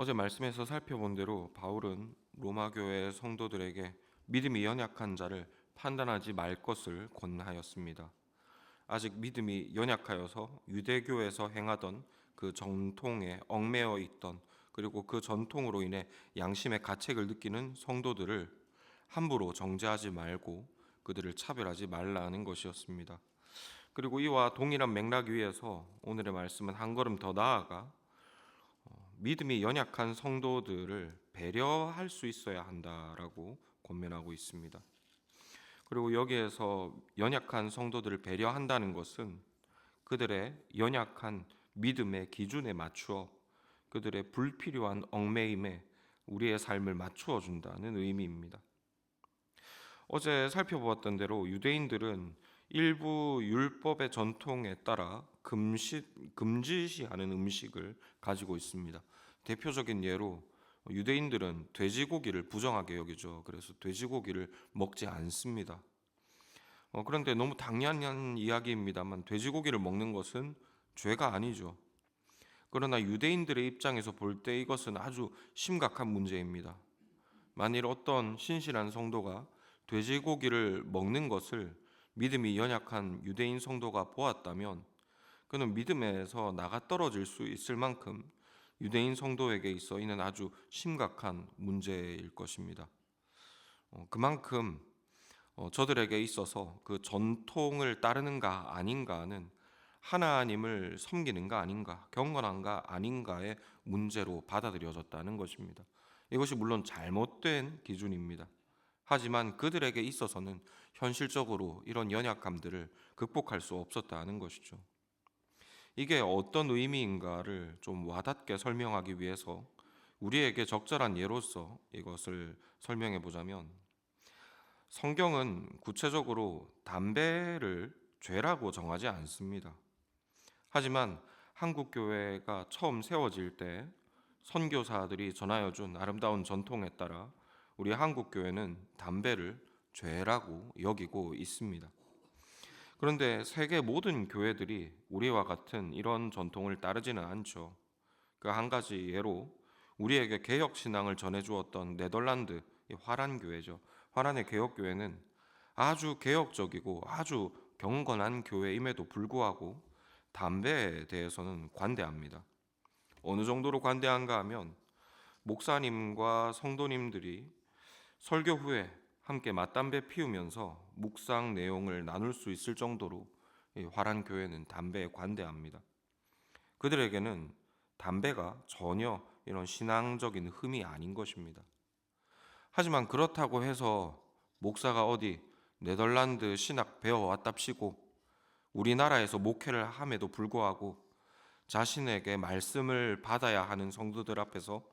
어제 말씀에서 살펴본 대로 바울은 로마 교회 성도들에게 믿음이 연약한 자를 판단하지 말 것을 권하였습니다. 아직 믿음이 연약하여서 유대교에서 행하던 그 전통에 얽매여 있던, 그리고 그 전통으로 인해 양심의 가책을 느끼는 성도들을 함부로 정죄하지 말고 그들을 차별하지 말라는 것이었습니다. 그리고 이와 동일한 맥락 위에서 오늘의 말씀은 한 걸음 더 나아가 믿음이 연약한 성도들을 배려할 수 있어야 한다라고 권면하고 있습니다. 그리고 여기에서 연약한 성도들을 배려한다는 것은 그들의 연약한 믿음의 기준에 맞추어 그들의 불필요한 얽매임에 우리의 삶을 맞추어 준다는 의미입니다. 어제 살펴보았던 대로 유대인들은 일부 율법의 전통에 따라 금지시하는 음식을 가지고 있습니다. 대표적인 예로 유대인들은 돼지고기를 부정하게 여기죠. 그래서 돼지고기를 먹지 않습니다. 그런데 너무 당연한 이야기입니다만 돼지고기를 먹는 것은 죄가 아니죠. 그러나 유대인들의 입장에서 볼 때 이것은 아주 심각한 문제입니다. 만일 어떤 신실한 성도가 돼지고기를 먹는 것을 믿음이 연약한 유대인 성도가 보았다면 그는 믿음에서 나가 떨어질 수 있을 만큼 유대인 성도에게 있어 이는 아주 심각한 문제일 것입니다. 그만큼 저들에게 있어서 그 전통을 따르는가 아닌가는 하나님을 섬기는가 아닌가, 경건한가 아닌가의 문제로 받아들여졌다는 것입니다. 이것이 물론 잘못된 기준입니다. 하지만 그들에게 있어서는 현실적으로 이런 연약함들을 극복할 수 없었다는 것이죠. 이게 어떤 의미인가를 좀 와닿게 설명하기 위해서 우리에게 적절한 예로서 이것을 설명해 보자면, 성경은 구체적으로 담배를 죄라고 정하지 않습니다. 하지만 한국 교회가 처음 세워질 때 선교사들이 전하여 준 아름다운 전통에 따라 우리 한국 교회는 담배를 죄라고 여기고 있습니다. 그런데 세계 모든 교회들이 우리와 같은 이런 전통을 따르지는 않죠. 그 한 가지 예로 우리에게 개혁 신앙을 전해 주었던 네덜란드 화란 교회죠. 화란의 개혁 교회는 아주 개혁적이고 아주 경건한 교회임에도 불구하고 담배에 대해서는 관대합니다. 어느 정도로 관대한가 하면 목사님과 성도님들이 설교 후에 함께 맞담배 피우면서 묵상 내용을 나눌 수 있을 정도로 이 화란 교회는 담배에 관대합니다. 그들에게는 담배가 전혀 이런 신앙적인 흠이 아닌 것입니다. 하지만 그렇다고 해서 목사가 어디 네덜란드 신학 배워왔답시고 우리나라에서 목회를 함에도 불구하고 자신에게 말씀을 받아야 하는 성도들 앞에서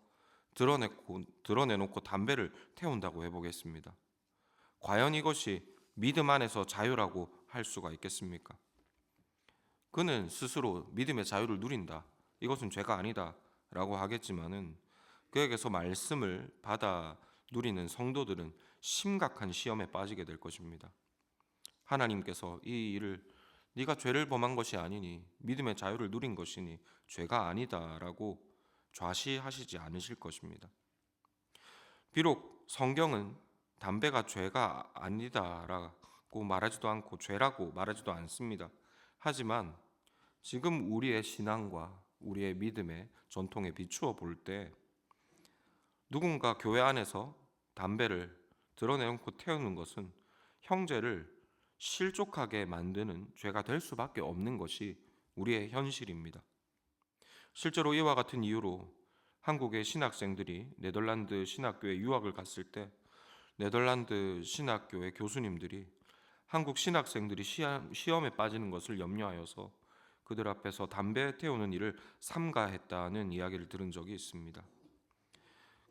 드러내놓고 담배를 태운다고 해보겠습니다. 과연 이것이 믿음 안에서 자유라고 할 수가 있겠습니까? 그는 스스로 믿음의 자유를 누린다, 이것은 죄가 아니다 라고 하겠지만은 그에게서 말씀을 받아 누리는 성도들은 심각한 시험에 빠지게 될 것입니다. 하나님께서 이 일을 네가 죄를 범한 것이 아니니 믿음의 자유를 누린 것이니 죄가 아니다라고 좌시하시지 않으실 것입니다. 비록 성경은 담배가 죄가 아니다라고 말하지도 않고 죄라고 말하지도 않습니다. 하지만 지금 우리의 신앙과 우리의 믿음의 전통에 비추어 볼 때 누군가 교회 안에서 담배를 드러내놓고 태우는 것은 형제를 실족하게 만드는 죄가 될 수밖에 없는 것이 우리의 현실입니다. 실제로 이와 같은 이유로 한국의 신학생들이 네덜란드 신학교에 유학을 갔을 때 네덜란드 신학교의 교수님들이 한국 신학생들이 시험에 빠지는 것을 염려하여서 그들 앞에서 담배 태우는 일을 삼가했다는 이야기를 들은 적이 있습니다.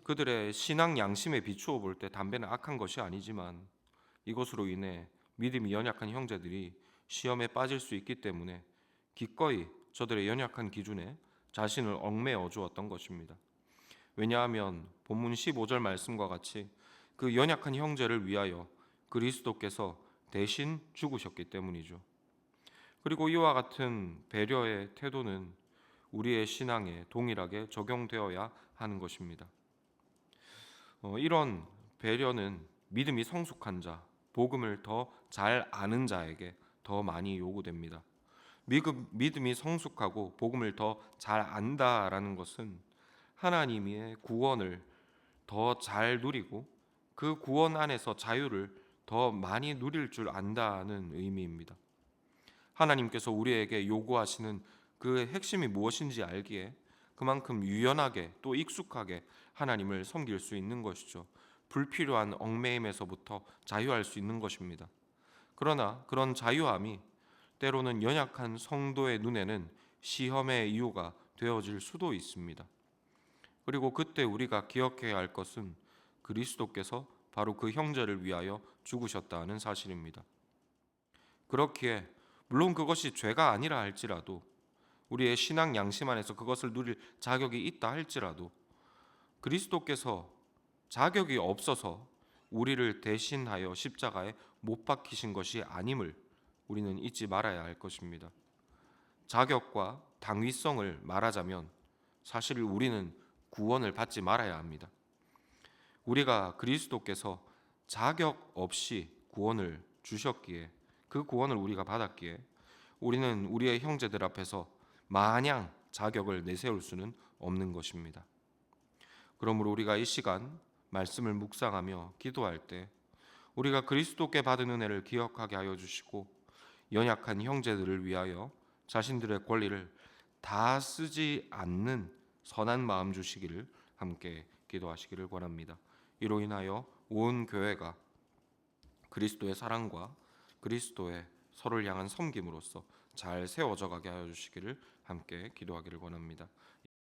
그들의 신앙 양심에 비추어 볼 때 담배는 악한 것이 아니지만 이것으로 인해 믿음이 연약한 형제들이 시험에 빠질 수 있기 때문에 기꺼이 저들의 연약한 기준에 자신을 얽매어 주었던 것입니다. 왜냐하면 본문 15절 말씀과 같이 그 연약한 형제를 위하여 그리스도께서 대신 죽으셨기 때문이죠. 그리고 이와 같은 배려의 태도는 우리의 신앙에 동일하게 적용되어야 하는 것입니다. 이런 배려는 믿음이 성숙한 자, 복음을 더 잘 아는 자에게 더 많이 요구됩니다. 믿음이 성숙하고 복음을 더 잘 안다라는 것은 하나님의 구원을 더 잘 누리고 그 구원 안에서 자유를 더 많이 누릴 줄 안다는 의미입니다. 하나님께서 우리에게 요구하시는 그 핵심이 무엇인지 알기에 그만큼 유연하게 또 익숙하게 하나님을 섬길 수 있는 것이죠. 불필요한 얽매임에서부터 자유할 수 있는 것입니다. 그러나 그런 자유함이 때로는 연약한 성도의 눈에는 시험의 이유가 되어질 수도 있습니다. 그리고 그때 우리가 기억해야 할 것은 그리스도께서 바로 그 형제를 위하여 죽으셨다는 사실입니다. 그렇기에 물론 그것이 죄가 아니라 할지라도 우리의 신앙 양심 안에서 그것을 누릴 자격이 있다 할지라도 그리스도께서 자격이 없어서 우리를 대신하여 십자가에 못 박히신 것이 아님을 우리는 잊지 말아야 할 것입니다. 자격과 당위성을 말하자면 사실 우리는 구원을 받지 말아야 합니다. 우리가 그리스도께서 자격 없이 구원을 주셨기에 그 구원을 우리가 받았기에 우리는 우리의 형제들 앞에서 마냥 자격을 내세울 수는 없는 것입니다. 그러므로 우리가 이 시간 말씀을 묵상하며 기도할 때 우리가 그리스도께 받은 은혜를 기억하게 하여 주시고 연약한 형제들을 위하여 자신들의 권리를 다 쓰지 않는 선한 마음 주시기를 함께 기도하시기를 권합니다. 이로 인하여 온 교회가 그리스도의 사랑과 그리스도의 서로를 향한 섬김으로써 잘 세워져 가게 하여 주시기를 함께 기도하기를 권합니다.